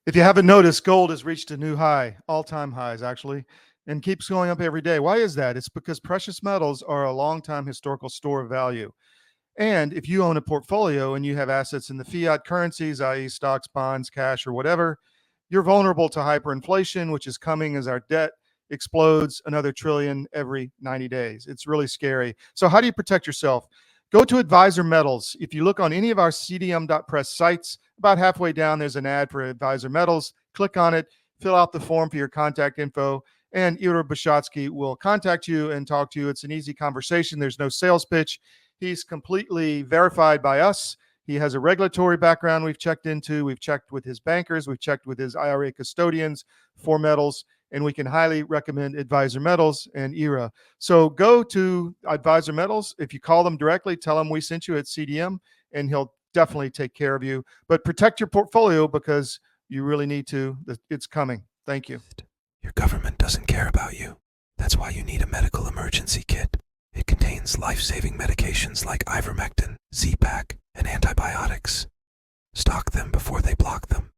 If you haven't noticed, gold has reached a new high, all-time highs actually, and keeps going up every day. Why is that? It's because precious metals are a long-time historical store of value. And if you own a portfolio and you have assets in the fiat currencies, i.e., stocks, bonds, cash, or whatever, you're vulnerable to hyperinflation, which is coming as our debt explodes another trillion every 90 days. It's really scary. So, how do you protect yourself? Go to Advisor Metals. If you look on any of our CDM.press sites, about halfway down, there's an ad for Advisor Metals. Click on it, fill out the form for your contact info, and Ira Bishotsky will contact you and talk to you. It's an easy conversation. There's no sales pitch. He's completely verified by us. He has a regulatory background we've checked into. We've checked with his bankers. We've checked with his IRA custodians for metals, and we can highly recommend Advisor Metals and IRA. So go to Advisor Metals. If you call them directly, tell them we sent you at CDM, and he'll definitely take care of you. But protect your portfolio because you really need to. It's coming. Thank you. Your government doesn't care about you. That's why you need a medical emergency kit. It contains life-saving medications like ivermectin, Z-Pak, and antibiotics. Stock them before they block them.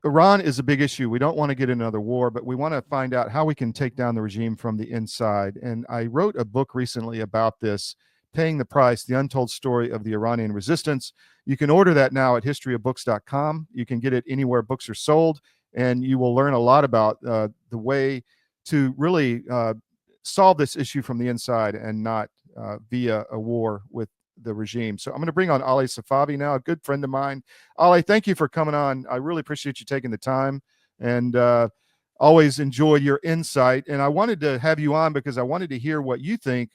Iran is a big issue. We don't want to get another war, but we want to find out how we can take down the regime from the inside. And I wrote a book recently about this, Paying the Price, The Untold Story of the Iranian Resistance. You can order that now at historyofbooks.com. You can get it anywhere books are sold, and you will learn a lot about the way to really solve this issue from the inside and not via a war with the regime. So I'm going to bring on Ali Safavi now, a good friend of mine. Ali, thank you for coming on. I really appreciate you taking the time, and always enjoy your insight. And I wanted to have you on because I wanted to hear what you think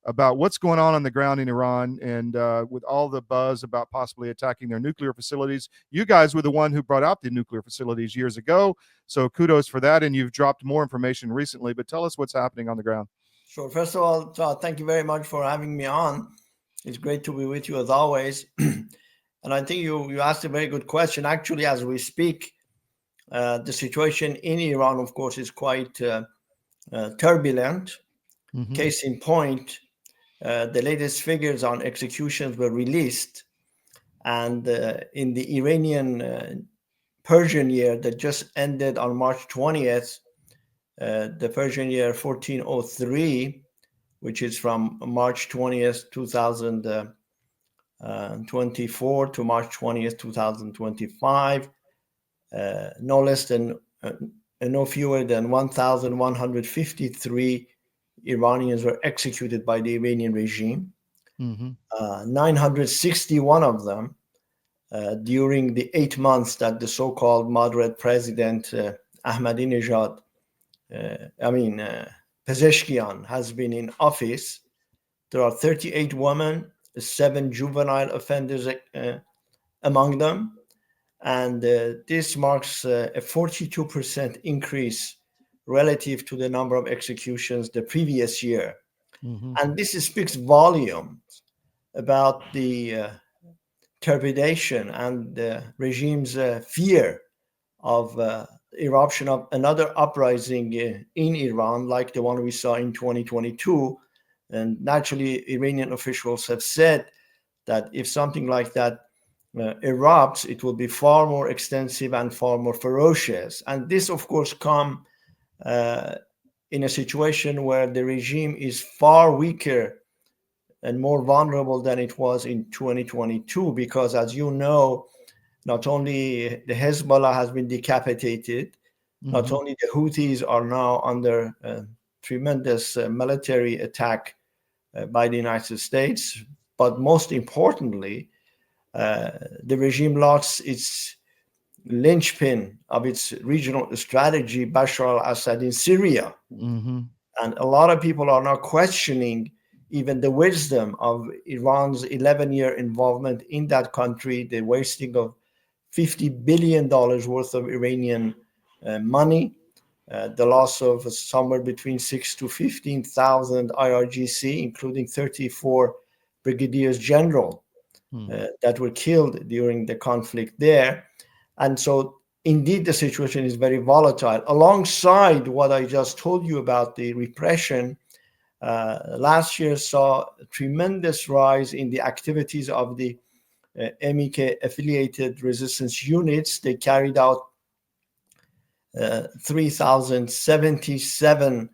about what's going on the ground in Iran, and with all the buzz about possibly attacking their nuclear facilities. You guys were the one who brought out the nuclear facilities years ago, so kudos for that, and you've dropped more information recently, but tell us what's happening on the ground. Sure. First of all, thank you very much for having me on. It's great to be with you as always. And I think you asked a very good question. Actually, as we speak, the situation in Iran, of course, is quite turbulent. Mm-hmm. Case in point, the latest figures on executions were released. And in the Iranian Persian year that just ended on March 20th, the Persian year 1403, which is from March 20th, 2024 to March 20th, 2025, no less than, no fewer than 1,153 Iranians were executed by the Iranian regime. Mm-hmm. 961 of them during the 8 months that the so-called moderate president Ahmadinejad, Pezeshkian has been in office. There are 38 women, 7 juvenile offenders among them. And this marks a 42% increase relative to the number of executions the previous year. Mm-hmm. And this speaks volumes about the trepidation and the regime's fear of eruption of another uprising in Iran, like the one we saw in 2022. And naturally, Iranian officials have said that if something like that erupts, it will be far more extensive and far more ferocious. And this, of course, comes in a situation where the regime is far weaker and more vulnerable than it was in 2022, because, as you know, not only the Hezbollah has been decapitated, mm-hmm. not only the Houthis are now under tremendous military attack by the United States, but most importantly, the regime lost its linchpin of its regional strategy, Bashar al-Assad in Syria. Mm-hmm. And a lot of people are now questioning even the wisdom of Iran's 11-year involvement in that country, the wasting of $50 billion worth of Iranian money, the loss of somewhere between 6,000 to 15,000 IRGC, including 34 brigadiers general that were killed during the conflict there. And so, indeed, the situation is very volatile. Alongside what I just told you about the repression, last year saw a tremendous rise in the activities of the MEK affiliated resistance units. They carried out 3,077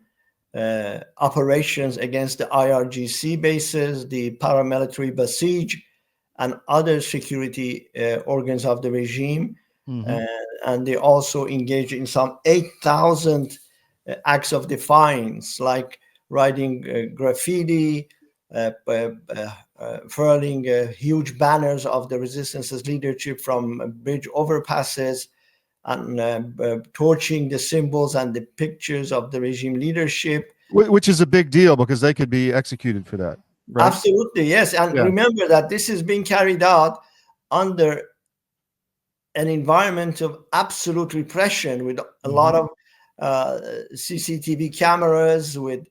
operations against the IRGC bases, the paramilitary Basij, and other security organs of the regime. And they also engaged in some 8,000 acts of defiance, like writing graffiti, furling huge banners of the resistance's leadership from bridge overpasses, and torching the symbols and the pictures of the regime leadership. Which is a big deal because they could be executed for that. Right? Absolutely, yes. And remember that this is being carried out under an environment of absolute repression, with a lot of CCTV cameras, with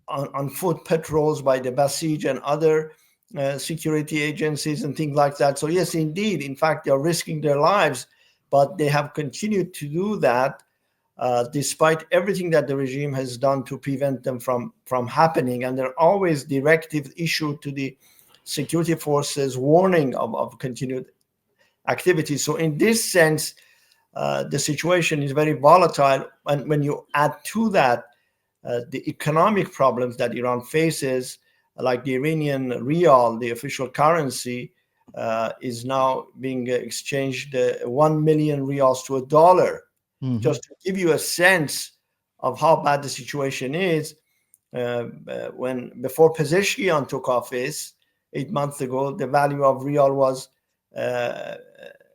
on foot patrols by the Basij and other security agencies and things like that. So yes, indeed, in fact, they are risking their lives, but they have continued to do that despite everything that the regime has done to prevent them from happening. And there are always directives issued to the security forces warning of continued activity. So in this sense, the situation is very volatile. And when you add to that the economic problems that Iran faces, like the Iranian rial, the official currency, is now being exchanged 1 million rials to $1. Just to give you a sense of how bad the situation is, when before Pezeshkian took office 8 months ago, the value of rial was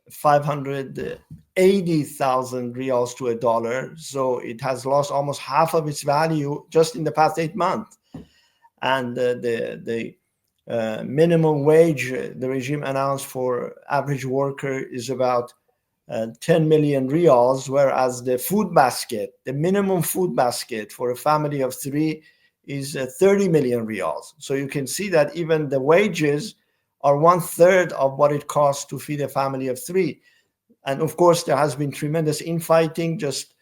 580,000 rials to $1. So it has lost almost half of its value just in the past 8 months. And the minimum wage the regime announced for average worker is about 10 million rials, whereas the food basket, the minimum food basket for a family of 3 is 30 million rials. So you can see that even the wages are 1/3 of what it costs to feed a family of 3. And of course, there has been tremendous infighting. Just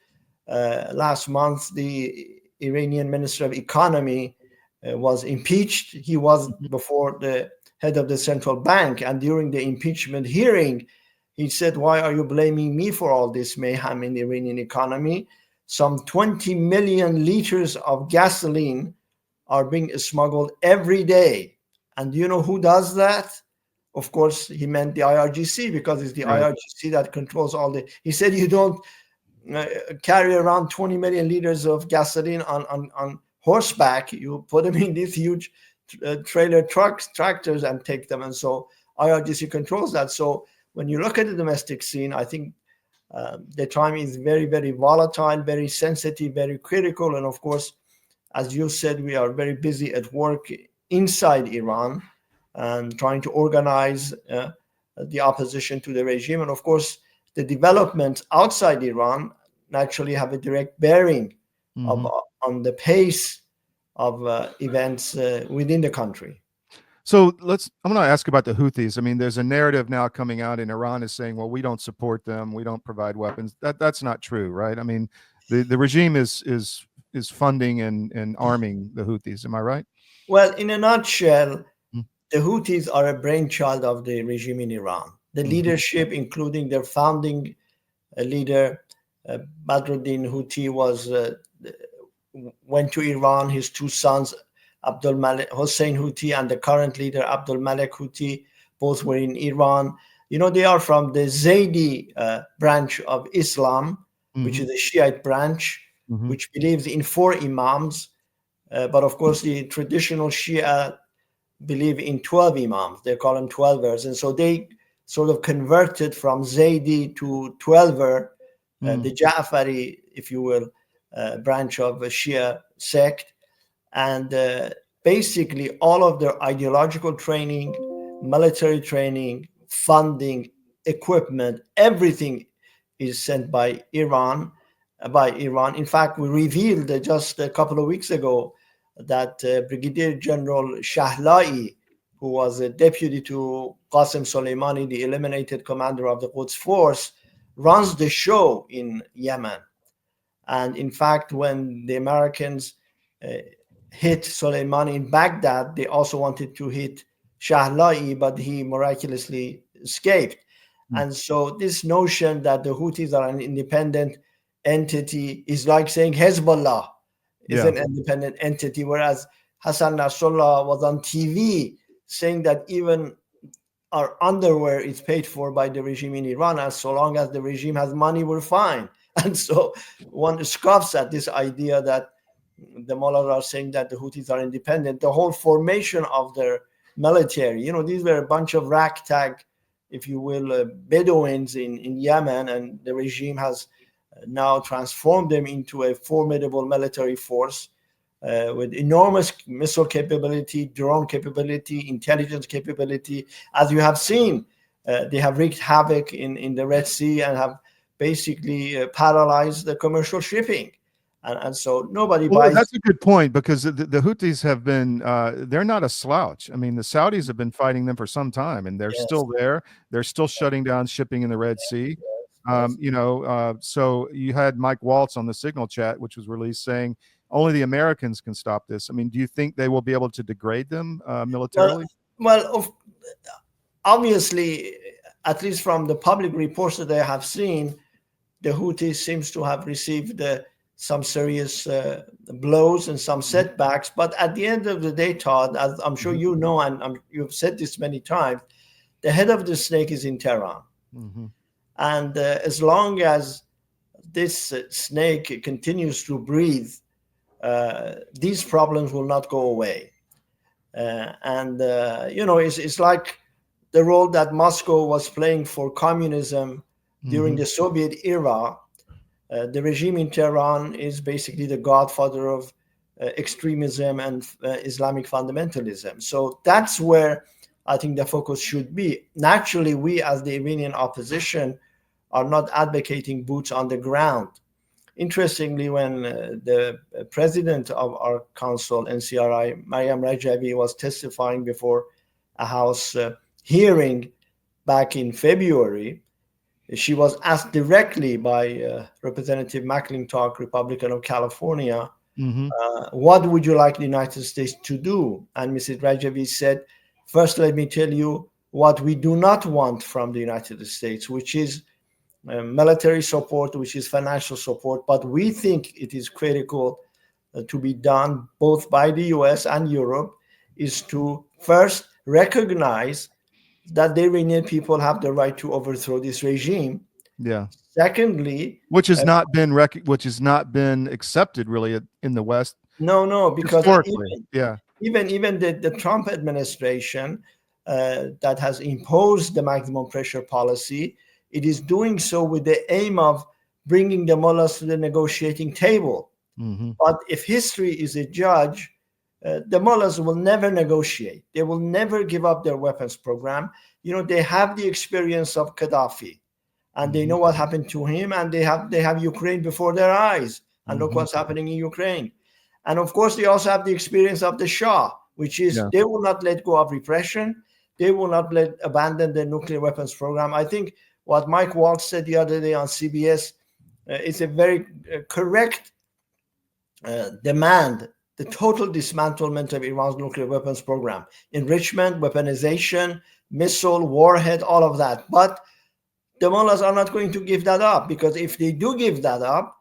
last month, the Iranian Minister of Economy was impeached. He was before the head of the central bank. And during the impeachment hearing, he said, "Why are you blaming me for all this mayhem in the Iranian economy? Some 20 million liters of gasoline are being smuggled every day. And do you know who does that?" Of course, he meant the IRGC, because it's the IRGC that controls all the... He said, "You don't carry around 20 million liters of gasoline on horseback. You put them in these huge trailer tractors and take them." And so IRGC controls that. So when you look at the domestic scene, I think the time is very, very volatile, very sensitive, very critical. And of course, as you said, we are very busy at work inside Iran and trying to organize the opposition to the regime. And of course, the developments outside Iran naturally have a direct bearing on the pace of events within the country. So I'm going to ask about the Houthis. I mean, there's a narrative now coming out in Iran is saying, well, we don't support them, we don't provide weapons. That's not true, right? I mean, the regime is funding and arming the Houthis. Am I right? Well, in a nutshell, the Houthis are a brainchild of the regime in Iran. The leadership, including their founding leader, Badruddin Houthi, went to Iran. His 2 sons, Hossein Houthi, and the current leader, Abdul Malik Houthi, both were in Iran. You know, they are from the Zaydi branch of Islam, which is the Shiite branch, which believes in 4 imams. But of course, the traditional Shia believe in 12 imams. They call them 12ers. And so they sort of converted from Zaydi to 12er, the Ja'fari, if you will, branch of a Shia sect. And basically all of their ideological training, military training, funding, equipment, everything is sent by Iran. In fact, we revealed just a couple of weeks ago that Brigadier General Shahlai, who was a deputy to Qasem Soleimani, the eliminated commander of the Quds Force, runs the show in Yemen. And in fact, when the Americans hit Soleimani in Baghdad, they also wanted to hit Shahlai, but he miraculously escaped. And so this notion that the Houthis are an independent entity is like saying Hezbollah is an independent entity, whereas Hassan Nasrallah was on TV saying that even our underwear is paid for by the regime in Iran, and so long as the regime has money, we're fine. And so one scoffs at this idea that the mullahs are saying that the Houthis are independent. The whole formation of their military, these were a bunch of ragtag, if you will, Bedouins in Yemen, and the regime has now transformed them into a formidable military force with enormous missile capability, drone capability, intelligence capability. As you have seen, they have wreaked havoc in the Red Sea and have basically paralyzed the commercial shipping. And so nobody buys. That's a good point, because the Houthis have been, they're not a slouch. I mean, the Saudis have been fighting them for some time, and they're still there. They're still shutting down shipping in the Red Sea. So you had Mike Waltz on the Signal chat, which was released, saying only the Americans can stop this. I mean, do you think they will be able to degrade them militarily? Well, obviously, at least from the public reports that I have seen, the Houthis seems to have received some serious blows and some setbacks. But at the end of the day, Todd, as I'm sure you know, and you've said this many times, the head of the snake is in Tehran. And as long as this snake continues to breathe, these problems will not go away. It's like the role that Moscow was playing for communism during the Soviet era. The regime in Tehran is basically the godfather of extremism and Islamic fundamentalism. So that's where I think the focus should be. Naturally, we as the Iranian opposition are not advocating boots on the ground. Interestingly, when the president of our council, NCRI, Maryam Rajavi, was testifying before a House hearing back in February, she was asked directly by Representative McClintock, Republican of California, what would you like the United States to do? And Mrs. Rajavi said, first, let me tell you what we do not want from the United States, which is military support, which is financial support. But we think it is critical to be done both by the US and Europe, is to first recognize that the Iranian people have the right to overthrow this regime. Secondly, which has not been accepted really in the West. No, because even the Trump administration that has imposed the maximum pressure policy, it is doing so with the aim of bringing the mullahs to the negotiating table. But if history is a judge, the mullahs will never negotiate. They will never give up their weapons program. They have the experience of Gaddafi, and they know what happened to him, and they have Ukraine before their eyes, and look what's happening in Ukraine. And of course, they also have the experience of the Shah, which is they will not let go of repression. They will not abandon the nuclear weapons program. I think what Mike Waltz said the other day on CBS is a very correct demand: the total dismantlement of Iran's nuclear weapons program, enrichment, weaponization, missile, warhead, all of that. But the mullahs are not going to give that up, because if they do give that up,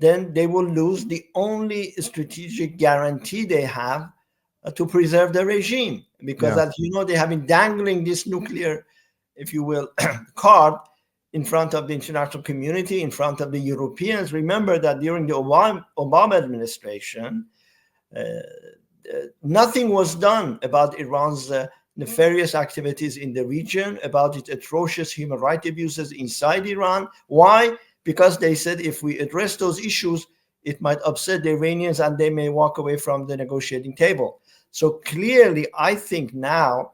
then they will lose the only strategic guarantee they have to preserve the regime. Because as you know, they have been dangling this nuclear, if you will, card in front of the international community, in front of the Europeans. Remember that during the Obama administration, nothing was done about Iran's nefarious activities in the region, about its atrocious human rights abuses inside Iran. Why? Because they said if we address those issues, it might upset the Iranians and they may walk away from the negotiating table. So clearly, I think now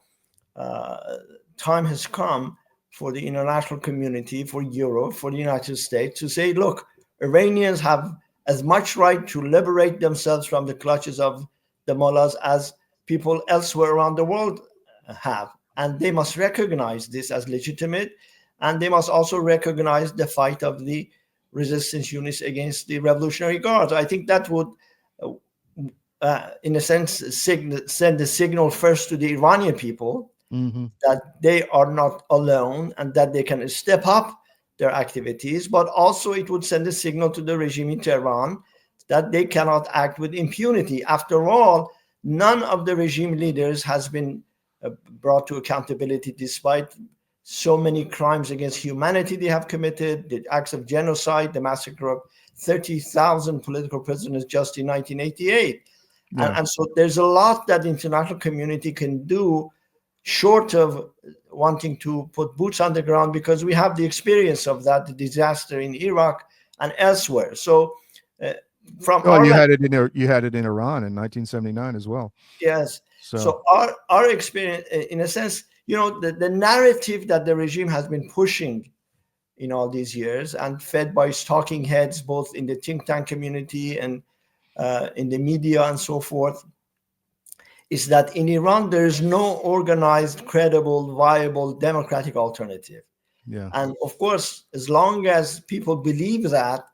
time has come for the international community, for Europe, for the United States to say, look, Iranians have as much right to liberate themselves from the clutches of the mullahs as people elsewhere around the world have. And they must recognize this as legitimate. And they must also recognize the fight of the resistance units against the Revolutionary Guards. I think that would in a sense, send the signal first to the Iranian people Hmm. that they are not alone and that they can step up their activities, but also it would send a signal to the regime in Tehran that they cannot act with impunity. After all, none of the regime leaders has been brought to accountability despite so many crimes against humanity they have committed, the acts of genocide, the massacre of 30,000 political prisoners just in 1988. Yeah. And so there's a lot that the international community can do short of wanting to put boots on the ground, because we have the experience of that, the disaster in Iraq and elsewhere. So from Oh, our you had it in Iran in 1979 as well. yes, So so our experience, in a sense, the narrative that the regime has been pushing in all these years and fed by its talking heads, both in the think tank community and in the media and so forth, is that in Iran there is no organized, credible, viable, democratic alternative. yeah. And of course, as long as people believe that,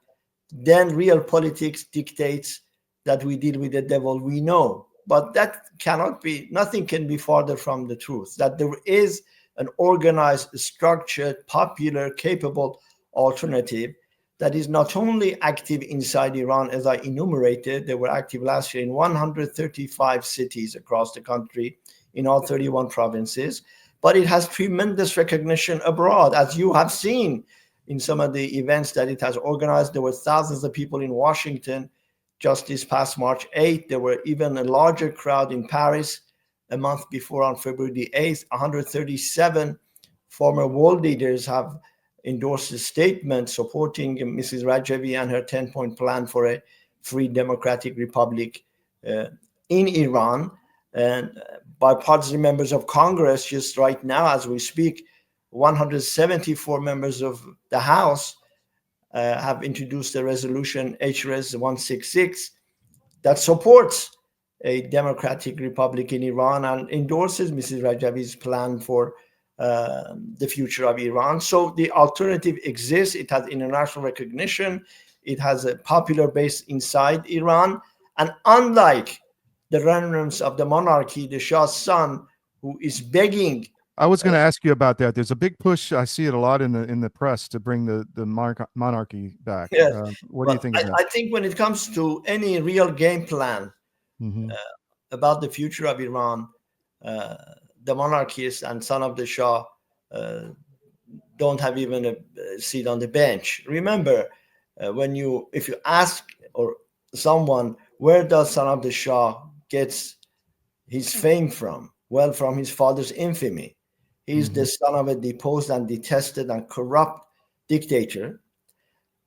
then real politics dictates that we deal with the devil we know. But that cannot be, nothing can be farther from the truth, that there is an organized, structured, popular, capable alternative that is not only active inside Iran, as I enumerated. They were active last year in 135 cities across the country, in all 31 provinces, but it has tremendous recognition abroad, as you have seen in some of the events that it has organized. There were thousands of people in Washington just this past March 8th. There were even a larger crowd in Paris a month before, on February the 8th. 137 former world leaders have endorsed a statement supporting Mrs. Rajavi and her 10-point plan for a free democratic republic in Iran. And bipartisan members of Congress, just right now as we speak, 174 members of the House have introduced a resolution, HRES 166, that supports a democratic republic in Iran and endorses Mrs. Rajavi's plan for the future of Iran. So the alternative exists. It has international recognition. It has a popular base inside Iran. And unlike the remnants of the monarchy, the Shah's son, who is begging. I was going to ask you about that. There's a big push. I see it a lot in the press to bring the monarchy back. Yes, what do you think of that? I think when it comes to any real game plan Mm-hmm. about the future of Iran, the monarchists and son of the Shah don't have even a seat on the bench. Remember, if you ask or someone, where does son of the Shah gets his fame from? Well, from his father's infamy. He's the son of a deposed and detested and corrupt dictator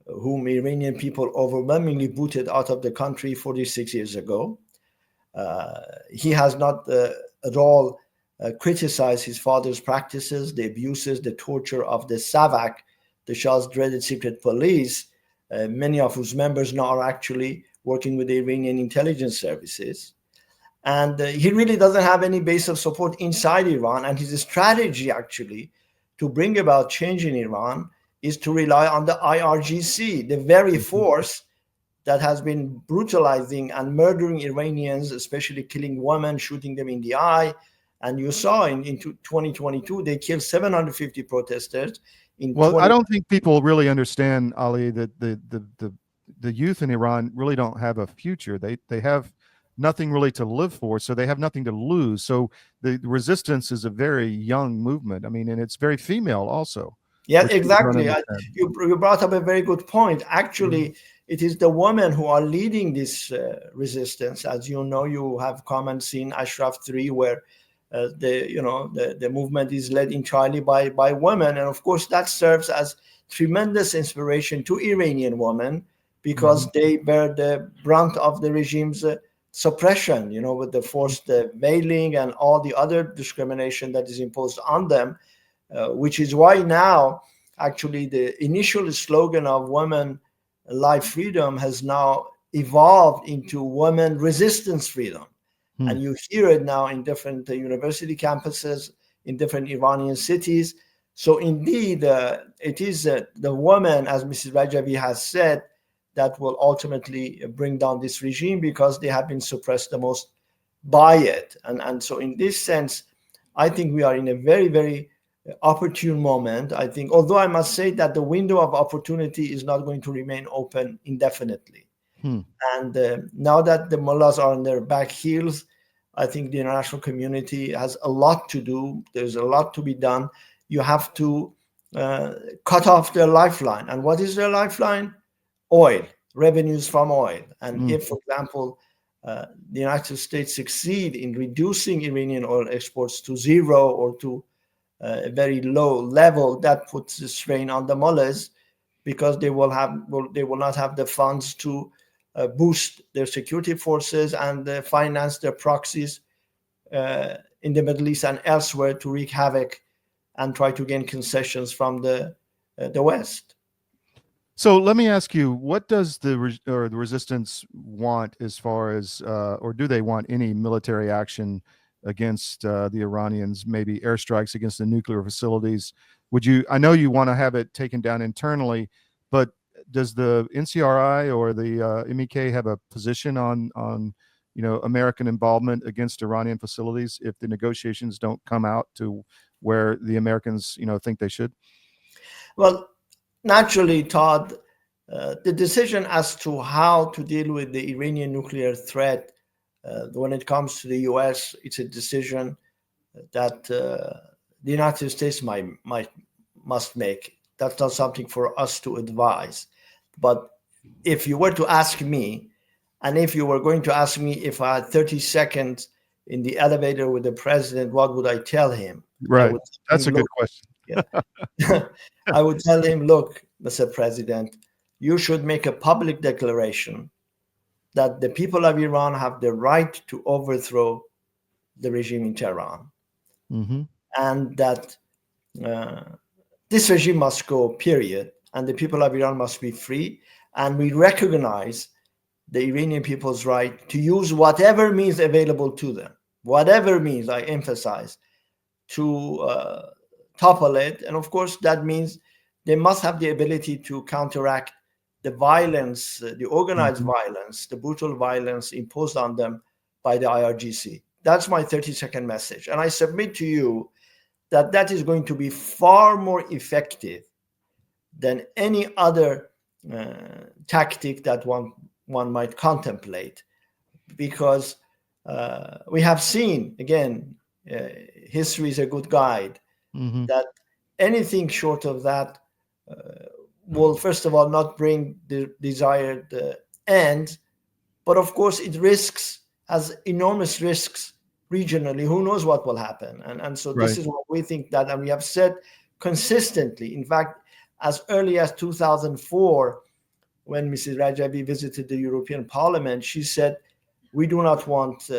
whom Iranian people overwhelmingly booted out of the country 46 years ago. He has not at all criticized his father's practices, the abuses, the torture of the SAVAK, the Shah's dreaded secret police, many of whose members now are actually working with the Iranian intelligence services. And he really doesn't have any base of support inside Iran. And his strategy, actually, to bring about change in Iran is to rely on the IRGC, the very force that has been brutalizing and murdering Iranians, especially killing women, shooting them in the eye. And you saw in 2022, they killed 750 protesters. I don't think people really understand, Ali, that the youth in Iran really don't have a future. They have nothing really to live for, so they have nothing to lose. So the resistance is a very young movement. I mean, and it's very female also. Yeah, exactly. You brought up a very good point. Actually, it is the women who are leading this resistance. As you know, you have come and seen Ashraf 3, where the movement is led entirely by women. And of course, that serves as tremendous inspiration to Iranian women, because they bear the brunt of the regime's suppression, with the forced veiling and all the other discrimination that is imposed on them, which is why now, actually, the initial slogan of women life freedom has now evolved into women resistance freedom. And you hear it now in different university campuses, in different Iranian cities. So indeed, it is the woman, as Mrs. Rajavi has said, that will ultimately bring down this regime, because they have been suppressed the most by it. And so in this sense, I think we are in a very, very opportune moment. I think, although I must say that the window of opportunity is not going to remain open indefinitely. And now that the mullahs are on their back heels, I think the international community has a lot to do. There's a lot to be done. You have to cut off their lifeline. And what is their lifeline? Oil, revenues from oil. And if, for example, the United States succeed in reducing Iranian oil exports to zero or to a very low level, that puts a strain on the mullahs, because they will not have the funds to boost their security forces and finance their proxies in the Middle East and elsewhere to wreak havoc and try to gain concessions from the West. So let me ask you, what does the resistance want as far as, or do they want any military action against the Iranians, maybe airstrikes against the nuclear facilities? I know you want to have it taken down internally, but does the NCRI or the MEK have a position on American involvement against Iranian facilities if the negotiations don't come out to where the Americans think they should? Well, naturally, Todd, the decision as to how to deal with the Iranian nuclear threat when it comes to the U.S., it's a decision that the United States must make. That's not something for us to advise. But if you were to ask me, and if you were going to ask me if I had 30 seconds in the elevator with the president, what would I tell him? Right. That's a good question. Yeah. I would tell him, look, Mr. President, you should make a public declaration that the people of Iran have the right to overthrow the regime in Tehran, and that this regime must go, period, and the people of Iran must be free. And we recognize the Iranian people's right to use whatever means available to them, whatever means, I emphasize, to topple it. And of course, that means they must have the ability to counteract the violence, the organized violence, the brutal violence imposed on them by the IRGC. That's my 30-second message. And I submit to you that that is going to be far more effective than any other tactic that one might contemplate, because we have seen, again, history is a good guide, that anything short of that will, first of all, not bring the desired end, but of course it has enormous risks regionally. Who knows what will happen? And so this is what we think, that, and we have said consistently, in fact, as early as 2004, when Mrs. Rajabi visited the European Parliament, she said, we do not want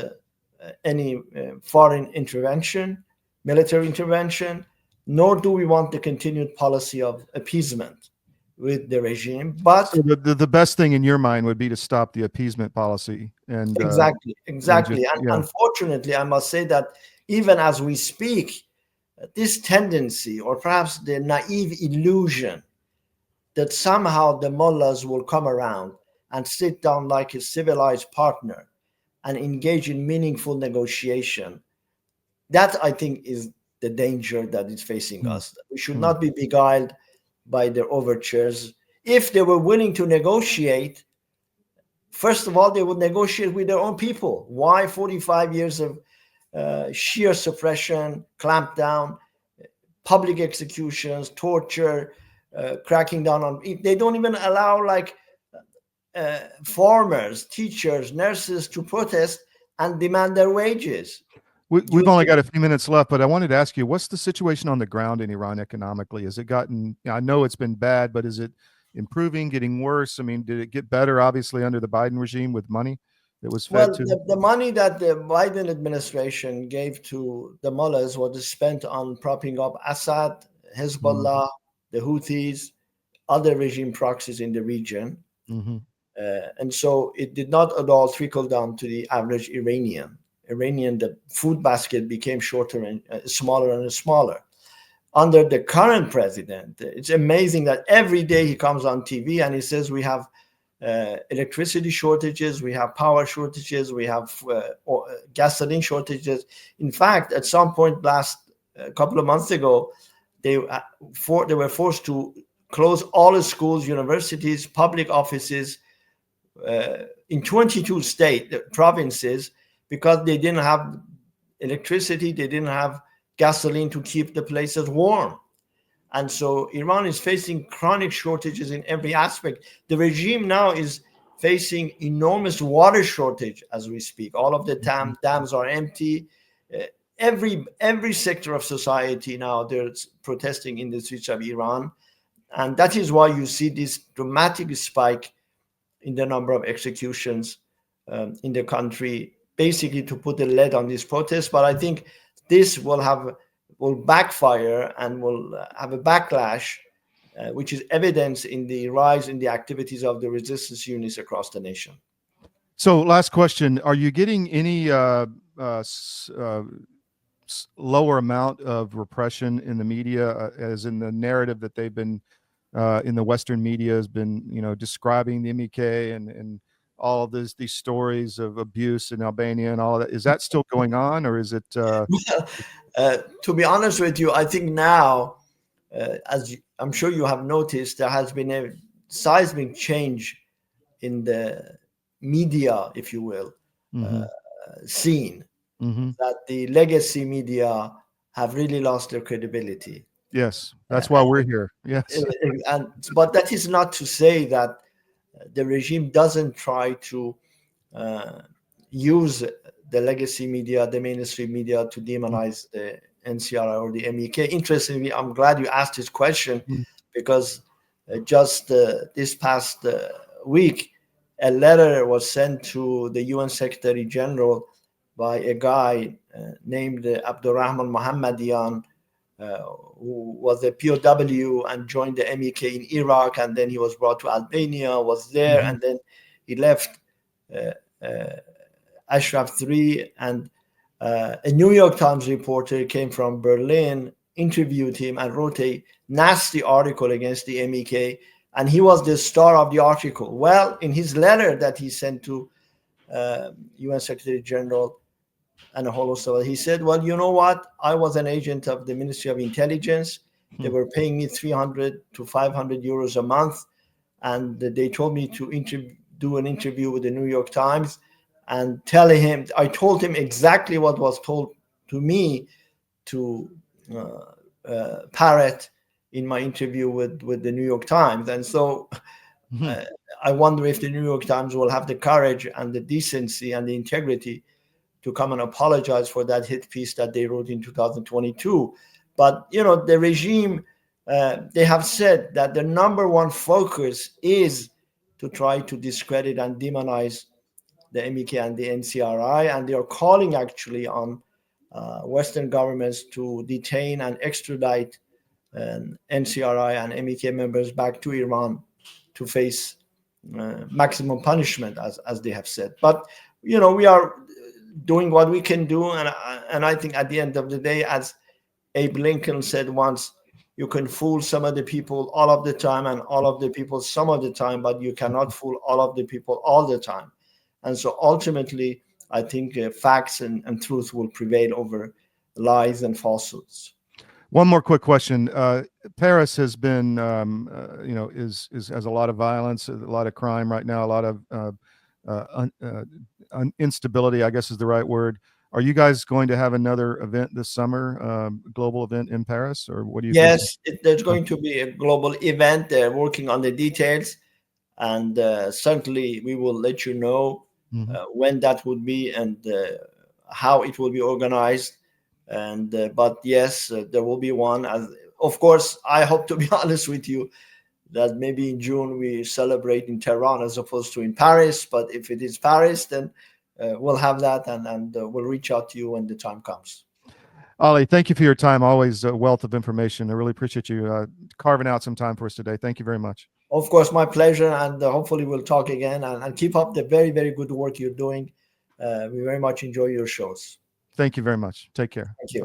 any foreign intervention, military intervention, nor do we want the continued policy of appeasement with the regime. But so the best thing in your mind would be to stop the appeasement policy. And exactly. And unfortunately, I must say that even as we speak, this tendency, or perhaps the naive illusion, that somehow the mullahs will come around and sit down like a civilized partner and engage in meaningful negotiation, that I think is the danger that is facing us. We should not be beguiled by their overtures. If they were willing to negotiate, first of all, they would negotiate with their own people. Why 45 years of sheer suppression, clampdown, public executions, torture, cracking down on, they don't even allow farmers, teachers, nurses to protest and demand their wages. We've only got a few minutes left, but I wanted to ask you, what's the situation on the ground in Iran economically? Has it gotten, I know it's been bad, but is it improving, getting worse? I mean, did it get better, obviously, under the Biden regime with money that was fed to? The money that the Biden administration gave to the mullahs was spent on propping up Assad, Hezbollah, the Houthis, other regime proxies in the region. And so it did not at all trickle down to the average Iranian. The food basket became shorter and smaller and smaller. Under the current president, it's amazing that every day he comes on TV and he says we have electricity shortages, we have power shortages, we have gasoline shortages. In fact, at some point a couple of months ago, they were forced to close all the schools, universities, public offices in 22 provinces because they didn't have electricity, they didn't have gasoline to keep the places warm. And so Iran is facing chronic shortages in every aspect. The regime now is facing enormous water shortage as we speak. All of the dams are empty. Every sector of society now, they're protesting in the streets of Iran. And that is why you see this dramatic spike in the number of executions in the country, basically to put a lid on this protest. But I think this will backfire and will have a backlash, which is evidence in the rise in the activities of the resistance units across the nation. So last question, are you getting any lower amount of repression in the media, as in the narrative that they've been in the Western media has been, describing the MEK and all of these stories of abuse in Albania and all of that? Is that still going on, or is it? To be honest with you, I think now, I'm sure you have noticed, there has been a seismic change in the media, if you will, scene. That the legacy media have really lost their credibility. Yes, that's why we're here. Yes. But that is not to say that the regime doesn't try to use the legacy media, the mainstream media, to demonize the NCRI or the MEK. Interestingly, I'm glad you asked this question because just this past week, a letter was sent to the UN Secretary General by a guy named Abdurrahman Mohammadian, who was a POW and joined the MEK in Iraq, and then he was brought to Albania, was there, and then he left Ashraf 3, and a New York Times reporter came from Berlin, interviewed him, and wrote a nasty article against the MEK, and he was the star of the article. Well, in his letter that he sent to UN Secretary General and a whole host of, he said, well, you know what? I was an agent of the Ministry of Intelligence. They were paying me 300 to 500 euros a month. And they told me to do an interview with the New York Times and I told him exactly what was told to me to parrot in my interview with the New York Times. And so I wonder if the New York Times will have the courage and the decency and the integrity to come and apologize for that hit piece that they wrote in 2022. But, the regime, they have said that the number one focus is to try to discredit and demonize the MEK and the NCRI. And they are calling actually on Western governments to detain and extradite NCRI and MEK members back to Iran to face maximum punishment, as they have said. But, we are doing what we can do. And I think at the end of the day, as Abe Lincoln said once, you can fool some of the people all of the time and all of the people some of the time, but you cannot fool all of the people all the time. And so ultimately, I think facts and truth will prevail over lies and falsehoods. One more quick question. Paris has been, has a lot of violence, a lot of crime right now, a lot of instability, I guess is the right word. Are you guys going to have another event this summer, global event in Paris, or what do you think? Yes, there's going to be a global event. They're working on the details, and certainly we will let you know when that would be and how it will be organized. And but yes, there will be one. Of course, I hope, to be honest with you, that maybe in June we celebrate in Tehran as opposed to in Paris. But if it is Paris, then we'll have that, and we'll reach out to you when the time comes. Ali, thank you for your time. Always a wealth of information. I really appreciate you carving out some time for us today. Thank you very much. Of course, my pleasure. And hopefully we'll talk again, and keep up the very, very good work you're doing. We very much enjoy your shows. Thank you very much. Take care. Thank you.